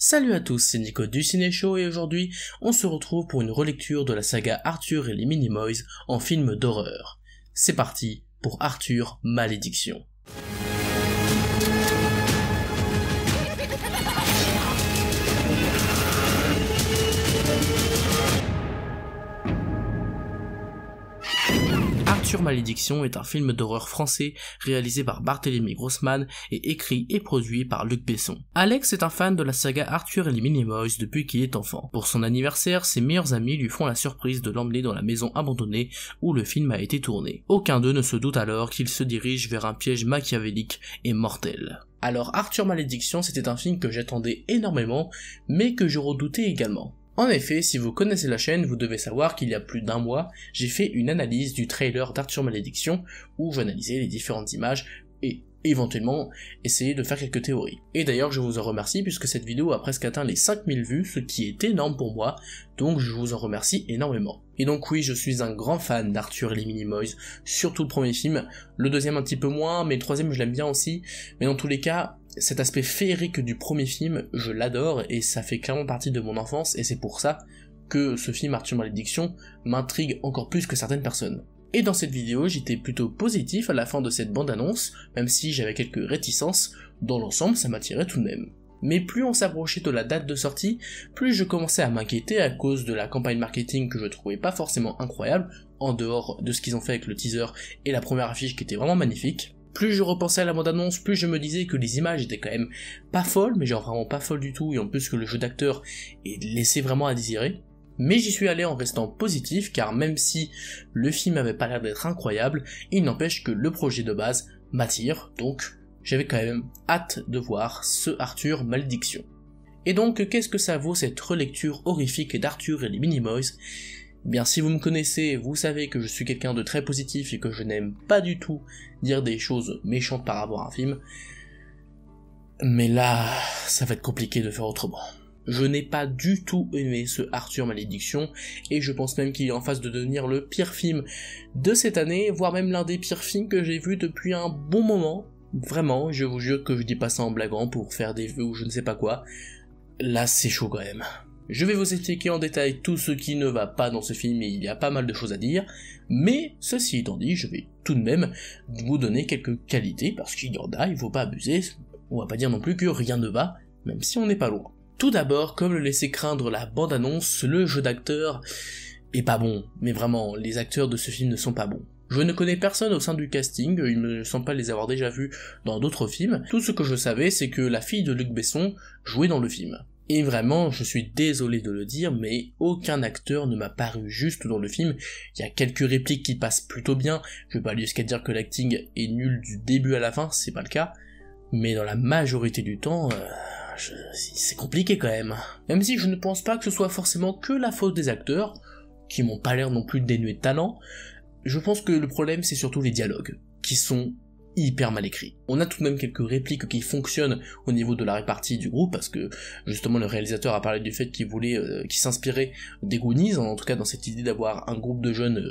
Salut à tous, c'est Nico du Ciné Show et aujourd'hui, on se retrouve pour une relecture de la saga Arthur et les Minimoys en film d'horreur. C'est parti pour Arthur Malédiction. Arthur Malédiction est un film d'horreur français réalisé par Barthélémy Grossman et écrit et produit par Luc Besson. Alex est un fan de la saga Arthur et les Minimoys depuis qu'il est enfant. Pour son anniversaire, ses meilleurs amis lui font la surprise de l'emmener dans la maison abandonnée où le film a été tourné. Aucun d'eux ne se doute alors qu'il se dirige vers un piège machiavélique et mortel. Alors Arthur Malédiction, c'était un film que j'attendais énormément, mais que je redoutais également. En effet, si vous connaissez la chaîne, vous devez savoir qu'il y a plus d'un mois, j'ai fait une analyse du trailer d'Arthur Malédiction, où j'analysais les différentes images, et éventuellement essayer de faire quelques théories. Et d'ailleurs, je vous en remercie, puisque cette vidéo a presque atteint les 5000 vues, ce qui est énorme pour moi, donc je vous en remercie énormément. Et donc oui, je suis un grand fan d'Arthur et les Minimoys, surtout le premier film, le deuxième un petit peu moins, mais le troisième je l'aime bien aussi, mais dans tous les cas, cet aspect féerique du premier film, je l'adore et ça fait clairement partie de mon enfance et c'est pour ça que ce film Arthur Malédiction m'intrigue encore plus que certaines personnes. Et dans cette vidéo, j'étais plutôt positif à la fin de cette bande-annonce, même si j'avais quelques réticences, dans l'ensemble ça m'attirait tout de même. Mais plus on s'approchait de la date de sortie, plus je commençais à m'inquiéter à cause de la campagne marketing que je trouvais pas forcément incroyable, en dehors de ce qu'ils ont fait avec le teaser et la première affiche qui était vraiment magnifique. Plus je repensais à la bande-annonce, plus je me disais que les images étaient quand même pas folles, mais genre vraiment pas folles du tout, et en plus que le jeu d'acteur laissait vraiment à désirer. Mais j'y suis allé en restant positif, car même si le film avait pas l'air d'être incroyable, il n'empêche que le projet de base m'attire, donc j'avais quand même hâte de voir ce Arthur Malédiction. Et donc, qu'est-ce que ça vaut cette relecture horrifique d'Arthur et les Minimoys ? Bien, si vous me connaissez, vous savez que je suis quelqu'un de très positif et que je n'aime pas du tout dire des choses méchantes par rapport à un film. Mais là, ça va être compliqué de faire autrement. Je n'ai pas du tout aimé ce Arthur Malédiction, et je pense même qu'il est en phase de devenir le pire film de cette année, voire même l'un des pires films que j'ai vu depuis un bon moment. Vraiment, je vous jure que je dis pas ça en blaguant pour faire des vœux ou je ne sais pas quoi. Là, c'est chaud quand même. Je vais vous expliquer en détail tout ce qui ne va pas dans ce film et il y a pas mal de choses à dire, mais ceci étant dit, je vais tout de même vous donner quelques qualités, parce qu'il y en a, il faut pas abuser, on va pas dire non plus que rien ne va, même si on n'est pas loin. Tout d'abord, comme le laissait craindre la bande-annonce, le jeu d'acteur est pas bon, mais vraiment, les acteurs de ce film ne sont pas bons. Je ne connais personne au sein du casting, il me semble pas les avoir déjà vus dans d'autres films, tout ce que je savais c'est que la fille de Luc Besson jouait dans le film. Et vraiment, je suis désolé de le dire, mais aucun acteur ne m'a paru juste dans le film. Il y a quelques répliques qui passent plutôt bien, je vais pas aller jusqu'à dire que l'acting est nul du début à la fin, c'est pas le cas, mais dans la majorité du temps, c'est compliqué quand même. Même si je ne pense pas que ce soit forcément que la faute des acteurs, qui m'ont pas l'air non plus dénués de talent, je pense que le problème c'est surtout les dialogues, qui sont hyper mal écrit. On a tout de même quelques répliques qui fonctionnent au niveau de la répartie du groupe, parce que justement le réalisateur a parlé du fait qu'il voulait, qu'il s'inspirait des Goonies, en tout cas dans cette idée d'avoir un groupe de jeunes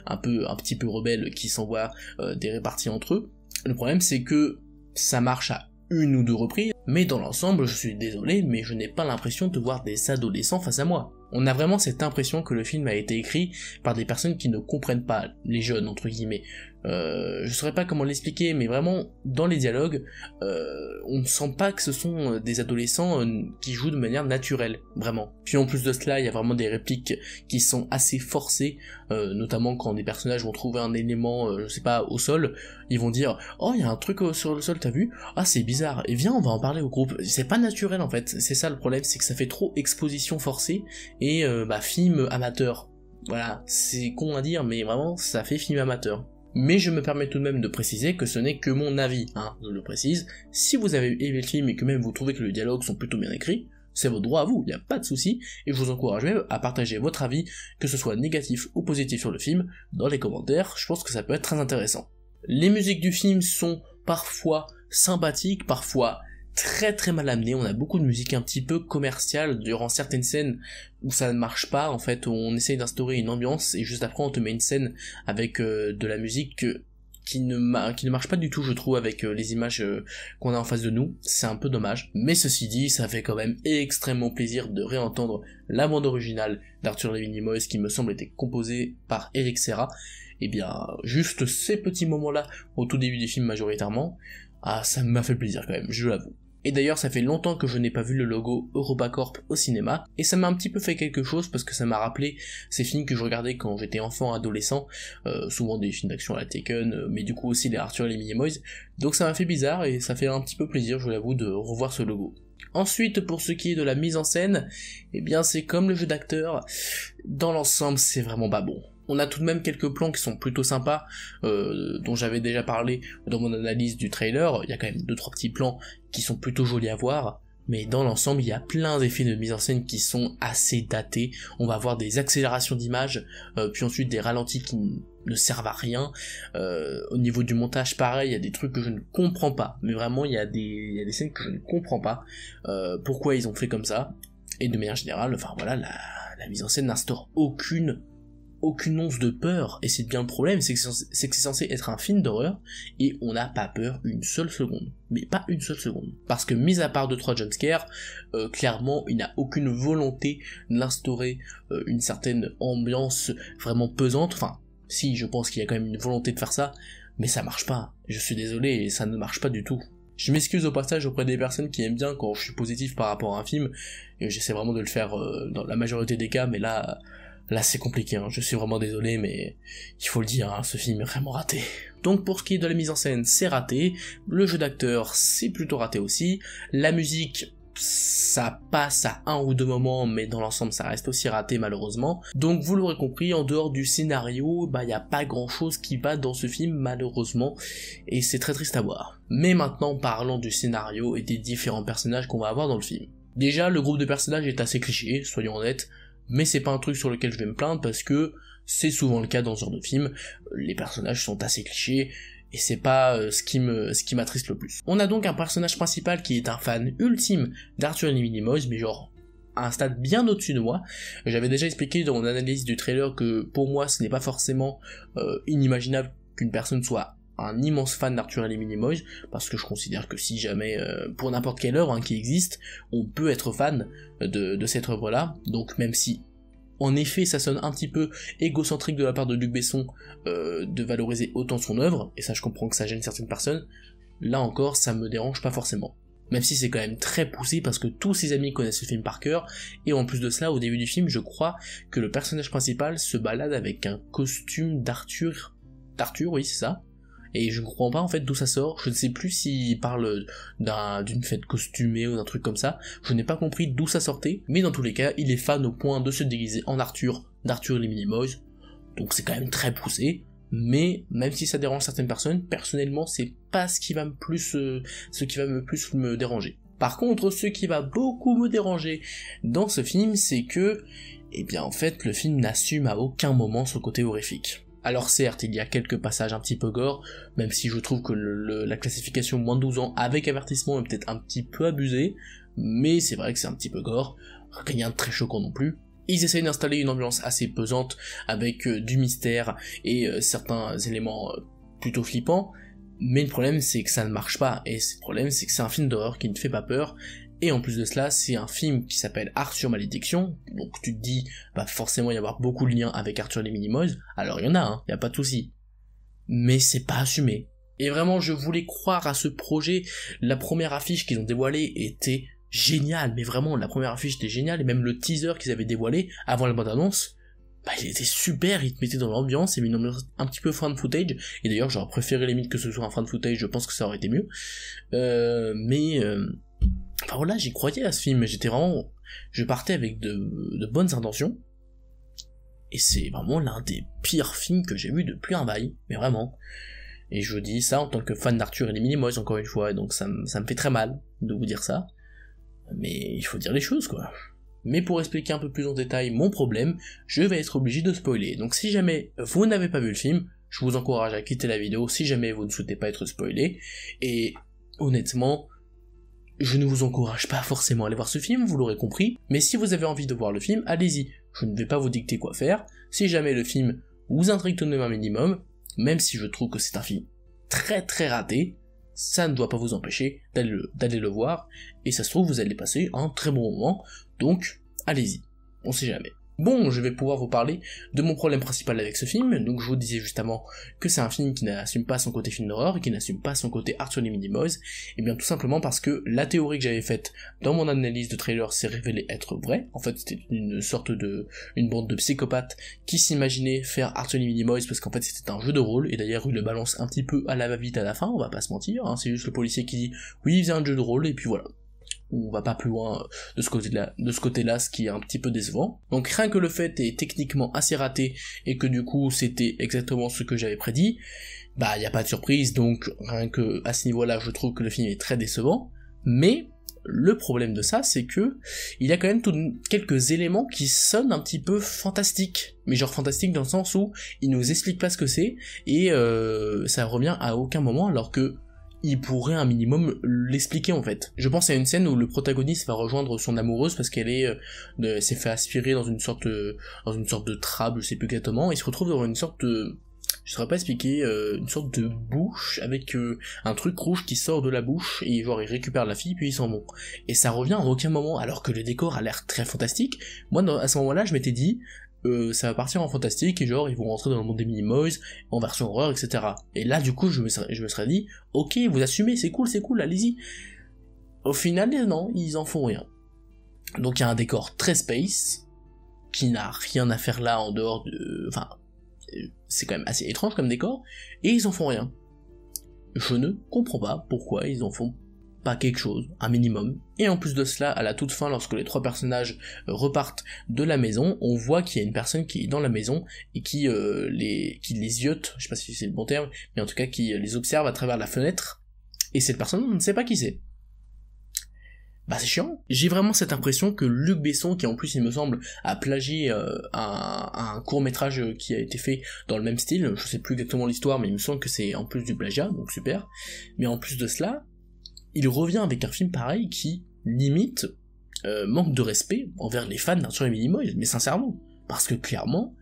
un petit peu rebelles qui s'envoient des réparties entre eux. Le problème c'est que ça marche à une ou deux reprises, mais dans l'ensemble, je suis désolé, mais je n'ai pas l'impression de voir des adolescents face à moi. On a vraiment cette impression que le film a été écrit par des personnes qui ne comprennent pas les jeunes, entre guillemets. Je saurais pas comment l'expliquer, mais vraiment, dans les dialogues, on ne sent pas que ce sont des adolescents qui jouent de manière naturelle, vraiment. Puis en plus de cela, il y a vraiment des répliques qui sont assez forcées, notamment quand des personnages vont trouver un élément, je sais pas, au sol, ils vont dire « Oh, il y a un truc sur le sol, t'as vu? Ah, c'est bizarre, et viens, on va en parler au groupe. » C'est pas naturel en fait, c'est ça le problème, c'est que ça fait trop exposition forcée, et film amateur. Voilà, c'est con à dire, mais vraiment, ça fait film amateur. Mais je me permets tout de même de préciser que ce n'est que mon avis, hein, je le précise. Si vous avez aimé le film et que même vous trouvez que les dialogues sont plutôt bien écrits, c'est votre droit à vous, il n'y a pas de souci, et je vous encourage même à partager votre avis, que ce soit négatif ou positif sur le film, dans les commentaires, je pense que ça peut être très intéressant. Les musiques du film sont parfois sympathiques, parfois très mal amené, on a beaucoup de musique un petit peu commerciale durant certaines scènes où ça ne marche pas, en fait, où on essaye d'instaurer une ambiance et juste après on te met une scène avec de la musique qui ne marche pas du tout, je trouve, avec les images qu'on a en face de nous. C'est un peu dommage. Mais ceci dit, ça fait quand même extrêmement plaisir de réentendre la bande originale d'Arthur et les Minimoys, qui me semble était composée par Eric Serra. Et bien, juste ces petits moments-là, au tout début du film majoritairement, ça m'a fait plaisir quand même, je l'avoue. Et d'ailleurs, ça fait longtemps que je n'ai pas vu le logo EuropaCorp au cinéma, et ça m'a un petit peu fait quelque chose, parce que ça m'a rappelé ces films que je regardais quand j'étais enfant, adolescent, souvent des films d'action à la Taken, mais du coup aussi les Arthur et les Minimoys, donc ça m'a fait bizarre, et ça fait un petit peu plaisir, je l'avoue, de revoir ce logo. Ensuite, pour ce qui est de la mise en scène, eh bien c'est comme le jeu d'acteur, dans l'ensemble c'est vraiment pas bon. On a tout de même quelques plans qui sont plutôt sympas, dont j'avais déjà parlé dans mon analyse du trailer. Il y a quand même 2-3 petits plans qui sont plutôt jolis à voir, mais dans l'ensemble il y a plein d'effets de mise en scène qui sont assez datés. On va avoir des accélérations d'images, puis ensuite des ralentis qui ne servent à rien. Au niveau du montage pareil, il y a des trucs que je ne comprends pas, mais vraiment il y a des scènes que je ne comprends pas, pourquoi ils ont fait comme ça, et de manière générale, enfin voilà, la mise en scène n'instaure aucune once de peur, et c'est bien le problème, c'est que c'est censé être un film d'horreur, et on n'a pas peur une seule seconde. Mais pas une seule seconde. Parce que, mis à part 2-3 jumpscares, clairement, il n'a aucune volonté d'instaurer une certaine ambiance vraiment pesante. Enfin, si, je pense qu'il y a quand même une volonté de faire ça, mais ça marche pas. Je suis désolé, ça ne marche pas du tout. Je m'excuse au passage auprès des personnes qui aiment bien quand je suis positif par rapport à un film, et j'essaie vraiment de le faire dans la majorité des cas, mais là c'est compliqué, hein. Je suis vraiment désolé, mais il faut le dire, hein, ce film est vraiment raté. Donc pour ce qui est de la mise en scène, c'est raté, le jeu d'acteur, c'est plutôt raté aussi, la musique, ça passe à un ou deux moments, mais dans l'ensemble ça reste aussi raté malheureusement. Donc vous l'aurez compris, en dehors du scénario, y a pas grand chose qui va dans ce film malheureusement, et c'est très triste à voir. Mais maintenant parlons du scénario et des différents personnages qu'on va avoir dans le film. Déjà, le groupe de personnages est assez cliché, soyons honnêtes, mais c'est pas un truc sur lequel je vais me plaindre parce que c'est souvent le cas dans ce genre de film, les personnages sont assez clichés, et c'est pas ce qui m'attriste le plus. On a donc un personnage principal qui est un fan ultime d'Arthur et les Minimoys, mais genre à un stade bien au-dessus de moi. J'avais déjà expliqué dans mon analyse du trailer que pour moi ce n'est pas forcément inimaginable qu'une personne soit un immense fan d'Arthur et les Minimoys, parce que je considère que si jamais, pour n'importe quelle œuvre qui existe, on peut être fan de cette œuvre-là, donc même si, en effet, ça sonne un petit peu égocentrique de la part de Luc Besson, de valoriser autant son œuvre, et ça je comprends que ça gêne certaines personnes, là encore, ça me dérange pas forcément. Même si c'est quand même très poussé parce que tous ses amis connaissent ce film par cœur, et en plus de cela, au début du film, je crois que le personnage principal se balade avec un costume d'Arthur, oui c'est ça, et je ne comprends pas en fait d'où ça sort, je ne sais plus s'il parle d'une fête costumée ou d'un truc comme ça, je n'ai pas compris d'où ça sortait, mais dans tous les cas, il est fan au point de se déguiser en Arthur, d'Arthur et les Minimoys, donc c'est quand même très poussé, mais même si ça dérange certaines personnes, personnellement c'est pas ce qui va me plus me déranger. Par contre, ce qui va beaucoup me déranger dans ce film, c'est que, eh bien en fait, le film n'assume à aucun moment son côté horrifique. Alors certes, il y a quelques passages un petit peu gore, même si je trouve que la classification moins de 12 ans avec avertissement est peut-être un petit peu abusée, mais c'est vrai que c'est un petit peu gore, rien de très choquant non plus. Ils essayent d'installer une ambiance assez pesante, avec du mystère et certains éléments plutôt flippants, mais le problème c'est que ça ne marche pas, et le problème c'est que c'est un film d'horreur qui ne fait pas peur, et en plus de cela, c'est un film qui s'appelle Arthur Malédiction, donc tu te dis, forcément il y avoir beaucoup de liens avec Arthur et les Minimoys, alors il y en a, hein, y a pas de souci. Mais c'est pas assumé. Et vraiment, je voulais croire à ce projet, la première affiche qu'ils ont dévoilée était géniale, mais vraiment, la première affiche était géniale, et même le teaser qu'ils avaient dévoilé avant la bande-annonce, il était super, il te mettait dans l'ambiance, il y avait une ambiance un petit peu fan footage, et d'ailleurs j'aurais préféré limite que ce soit un fan footage, je pense que ça aurait été mieux, enfin voilà, j'y croyais à ce film, je partais avec de bonnes intentions, et c'est vraiment l'un des pires films que j'ai vu depuis un bail, mais vraiment. Et je dis ça en tant que fan d'Arthur et les Minimoys encore une fois, et donc ça me fait très mal de vous dire ça, mais il faut dire les choses quoi. Mais pour expliquer un peu plus en détail mon problème, je vais être obligé de spoiler, donc si jamais vous n'avez pas vu le film, je vous encourage à quitter la vidéo si jamais vous ne souhaitez pas être spoilé, et honnêtement, je ne vous encourage pas forcément à aller voir ce film, vous l'aurez compris, mais si vous avez envie de voir le film, allez-y, je ne vais pas vous dicter quoi faire, si jamais le film vous intrigue tout de même un minimum, même si je trouve que c'est un film très très raté, ça ne doit pas vous empêcher d'aller le voir, et ça se trouve vous allez passer un très bon moment, donc allez-y, on sait jamais. Bon, je vais pouvoir vous parler de mon problème principal avec ce film. Donc je vous disais justement que c'est un film qui n'assume pas son côté film d'horreur, et qui n'assume pas son côté Arthur les Minimoys, et bien tout simplement parce que la théorie que j'avais faite dans mon analyse de trailer s'est révélée être vraie. En fait, c'était une bande de psychopathes qui s'imaginaient faire Arthur les Minimoys parce qu'en fait c'était un jeu de rôle, et d'ailleurs il le balance un petit peu à la va-vite à la fin, on va pas se mentir, hein, c'est juste le policier qui dit oui il faisait un jeu de rôle, et puis voilà. On va pas plus loin de ce côté-là, ce qui est un petit peu décevant. Donc rien que le fait est techniquement assez raté, et que du coup c'était exactement ce que j'avais prédit, bah y a pas de surprise, donc rien que à ce niveau-là je trouve que le film est très décevant, mais le problème de ça c'est que il y a quand même quelques éléments qui sonnent un petit peu fantastiques, mais genre fantastique dans le sens où il nous explique pas ce que c'est, et ça revient à aucun moment, alors que il pourrait un minimum l'expliquer en fait. Je pense à une scène où le protagoniste va rejoindre son amoureuse parce qu'elle s'est fait aspirer dans une sorte de trappe, je sais plus exactement, et il se retrouve dans une sorte de, je saurais pas expliquer, une sorte de bouche avec un truc rouge qui sort de la bouche, et genre il récupère la fille puis ils s'en vont. Et ça revient à aucun moment, alors que le décor a l'air très fantastique. Moi à ce moment-là je m'étais dit ça va partir en fantastique, et genre ils vont rentrer dans le monde des Minimoys, en version horreur, etc. Et là du coup je me serais dit, ok vous assumez, c'est cool, allez-y. Au final non, ils en font rien. Donc il y a un décor très space, qui n'a rien à faire là en dehors de... Enfin, c'est quand même assez étrange comme décor, et ils en font rien. Je ne comprends pas pourquoi ils en font pas quelque chose, un minimum. Et en plus de cela, à la toute fin, lorsque les trois personnages repartent de la maison, on voit qu'il y a une personne qui est dans la maison et qui les ziote, je sais pas si c'est le bon terme, mais en tout cas qui les observe à travers la fenêtre, et cette personne, on ne sait pas qui c'est. Bah c'est chiant. J'ai vraiment cette impression que Luc Besson, qui en plus il me semble a plagié un court-métrage qui a été fait dans le même style, je sais plus exactement l'histoire, mais il me semble que c'est en plus du plagiat, donc super. Mais en plus de cela, il revient avec un film pareil qui, limite, manque de respect envers les fans d'Arthur et Minimoys, mais sincèrement. Parce que clairement,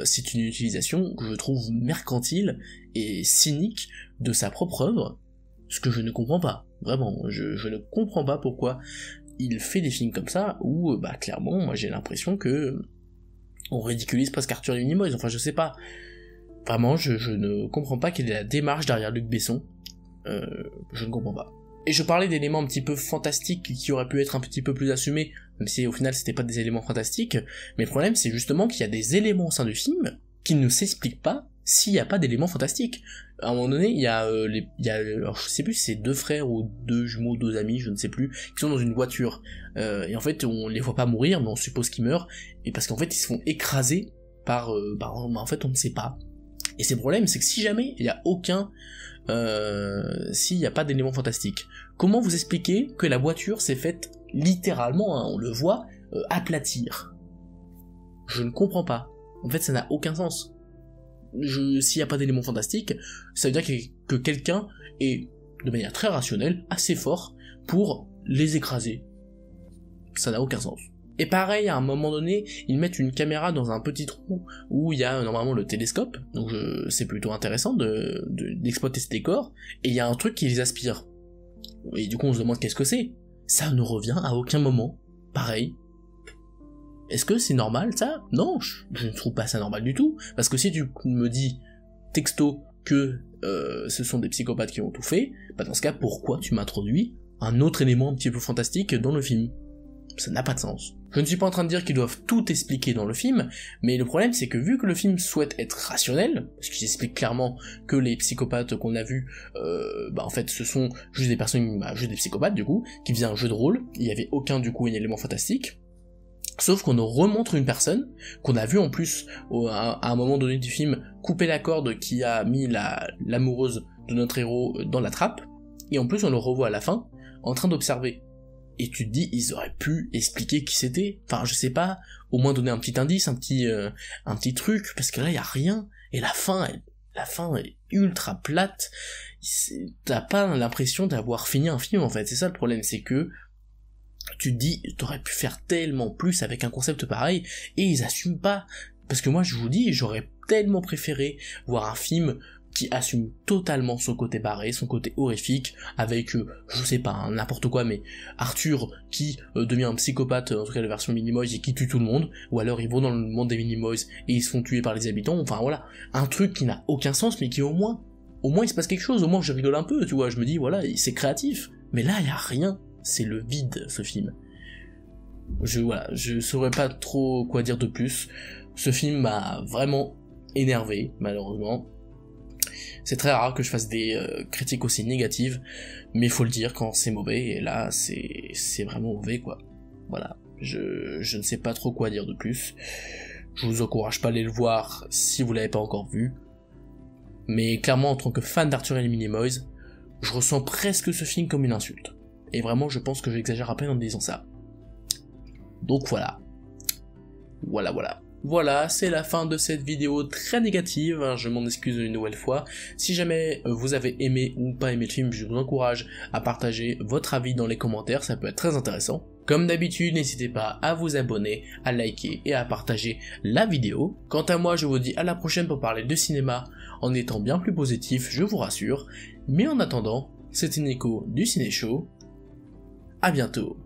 c'est une utilisation que je trouve mercantile et cynique de sa propre œuvre, ce que je ne comprends pas. Vraiment, je ne comprends pas pourquoi il fait des films comme ça, où, bah clairement, moi j'ai l'impression que on ridiculise presque Arthur et Minimoys, enfin je sais pas. Vraiment, je ne comprends pas quelle est la démarche derrière Luc Besson. Je ne comprends pas. Et je parlais d'éléments un petit peu fantastiques qui auraient pu être un petit peu plus assumés, même si au final c'était pas des éléments fantastiques, mais le problème c'est justement qu'il y a des éléments au sein du film qui ne s'expliquent pas s'il n'y a pas d'éléments fantastiques. À un moment donné, il y a, alors je sais plus si c'est deux frères ou deux jumeaux, deux amis, je ne sais plus, qui sont dans une voiture, et en fait on les voit pas mourir, mais on suppose qu'ils meurent, et parce qu'en fait ils se font écraser par, en fait on ne sait pas. Et c'est le problème, c'est que si jamais il y a s'il n'y a pas d'éléments fantastiques, comment vous expliquez que la voiture s'est faite littéralement, hein, on le voit, aplatir? Je ne comprends pas. En fait, ça n'a aucun sens. S'il n'y a pas d'éléments fantastiques, ça veut dire que quelqu'un est, de manière très rationnelle, assez fort pour les écraser. Ça n'a aucun sens. Et pareil, à un moment donné, ils mettent une caméra dans un petit trou où il y a normalement le télescope, donc c'est plutôt intéressant d'exploiter ce décor, et il y a un truc qui les aspire. Et du coup on se demande qu'est-ce que c'est. Ça ne revient à aucun moment. Pareil. Est-ce que c'est normal ça? Non, je ne trouve pas ça normal du tout, parce que si tu me dis texto que ce sont des psychopathes qui ont tout fait, bah dans ce cas pourquoi tu m'introduis un autre élément un petit peu fantastique dans le film? Ça n'a pas de sens. Je ne suis pas en train de dire qu'ils doivent tout expliquer dans le film, mais le problème c'est que vu que le film souhaite être rationnel, parce qu'il explique clairement que les psychopathes qu'on a vus, en fait ce sont juste des personnes, juste des psychopathes du coup, qui faisaient un jeu de rôle, il n'y avait aucun du coup un élément fantastique, sauf qu'on nous remontre une personne, qu'on a vu en plus à un moment donné du film couper la corde qui a mis l'amoureuse de notre héros dans la trappe, et en plus on le revoit à la fin, en train d'observer. Et tu te dis, ils auraient pu expliquer qui c'était, enfin je sais pas, au moins donner un petit indice, un petit truc, parce que là y a rien, et la fin est ultra plate, t'as pas l'impression d'avoir fini un film en fait, c'est ça le problème, c'est que tu te dis, t'aurais pu faire tellement plus avec un concept pareil, et ils assument pas, parce que moi je vous dis, j'aurais tellement préféré voir un film qui assume totalement son côté barré, son côté horrifique, avec, je sais pas, hein, n'importe quoi, mais Arthur qui devient un psychopathe, en tout cas la version Minimoys, et qui tue tout le monde, ou alors ils vont dans le monde des Minimoys et ils se font tuer par les habitants, enfin voilà, un truc qui n'a aucun sens, mais qui au moins il se passe quelque chose, au moins je rigole un peu, tu vois, je me dis, voilà, c'est créatif, mais là, il y a rien, c'est le vide, ce film. Je saurais pas trop quoi dire de plus, ce film m'a vraiment énervé, malheureusement. C'est très rare que je fasse des critiques aussi négatives, mais faut le dire quand c'est mauvais, et là, c'est vraiment mauvais, quoi. Voilà, je ne sais pas trop quoi dire de plus. Je vous encourage pas à aller le voir si vous l'avez pas encore vu, mais clairement, en tant que fan d'Arthur et les Minimoys, je ressens presque ce film comme une insulte. Et vraiment, je pense que j'exagère à peine en disant ça. Donc voilà. Voilà, c'est la fin de cette vidéo très négative, hein, je m'en excuse une nouvelle fois. Si jamais vous avez aimé ou pas aimé le film, je vous encourage à partager votre avis dans les commentaires, ça peut être très intéressant. Comme d'habitude, n'hésitez pas à vous abonner, à liker et à partager la vidéo. Quant à moi, je vous dis à la prochaine pour parler de cinéma, en étant bien plus positif, je vous rassure. Mais en attendant, c'était Nico du Ciné Show. À bientôt.